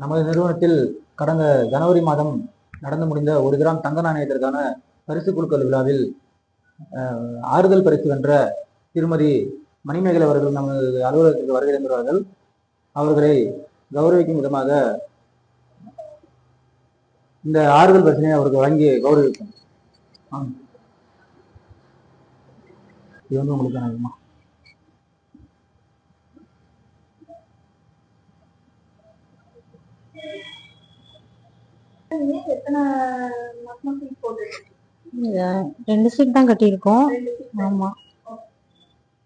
நமது நிறுவனத்தில் கடந்த ஜனவரி மாதம் நடந்து முடிந்த 1 கிராம் தங்க நாணயத்திற்கான பரிசு குலுக்கல் விழாவில் ஆறுதல் பரிசு வென்ற திருமதி மணிமேகலை அவர்கள் நமது அலுவலகத்திற்கு வருகை தந்துள்ளார்கள். அவர்களை கௌரவிக்கும் விதமாக இந்த ஆறுதல் பரிசினை அவருக்கு வழங்கி கௌரவிக்கும். இது வந்து உங்களுக்கு ரெண்டு சீட் தான் கட்டியிருக்கோம். ஆமா,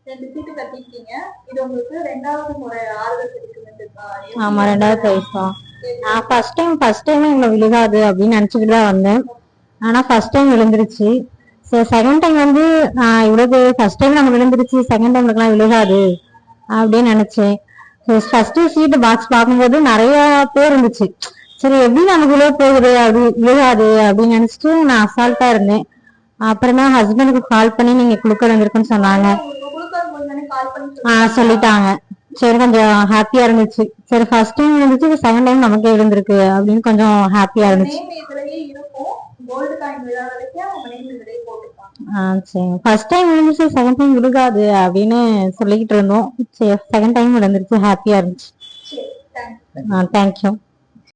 2 சீட்டு கட்டிருக்கீங்க. இது உங்களுக்கு ரெண்டாவது முறை ஆறுதல் பரிசு. ஆமா, ரெண்டாவது பிரைஸ் தான். நான் ஃபர்ஸ்ட் டைம் இவ்வளவு விழுகாது அப்படின்னு நினைச்சுக்கிட்டு தான் வந்தேன். ஆனா ஃபர்ஸ்ட் டைம் விழுந்துருச்சு. செகண்ட் டைம் வந்து இவ்வளவு ஃபர்ஸ்ட் டைம் நம்ம விழுந்துருச்சு, செகண்ட் டைம் எல்லாம் விழுகாது அப்படின்னு நினைச்சேன். ஃபர்ஸ்ட் சீட் பாக்ஸ் பார்க்கும்போது நிறைய பேர் இருந்துச்சு. சரி, எப்படி நமக்கு விழுக போகுது, அப்படி விழுகாது அப்படின்னு நினைச்சிட்டு நான் அசால்ட்டா இருந்தேன். அப்புறமா ஹஸ்பண்டுக்கு கால் பண்ணி நீங்க குழுக்கள் வந்திருக்குன்னு சொன்னாங்க. சொல்லிட்டாங்க. சரி, கொஞ்சம் ஹாப்பியா இருந்துச்சு. சரி, ஃபர்ஸ்ட் டைம் இருந்துச்சு, செகண்ட் டைம் நமக்கே இருந்திருக்கு அப்படின்னு கொஞ்சம் ஹாப்பியா இருந்துச்சு. சரி, ஃபர்ஸ்ட் டைம் விழுந்துச்சு, செகண்ட் டைம் விழுகாது அப்படின்னு சொல்லிக்கிட்டு இருந்தோம். சரி, செகண்ட் டைம் விழுந்துருச்சு, ஹாப்பியா இருந்துச்சு. தேங்க்யூ.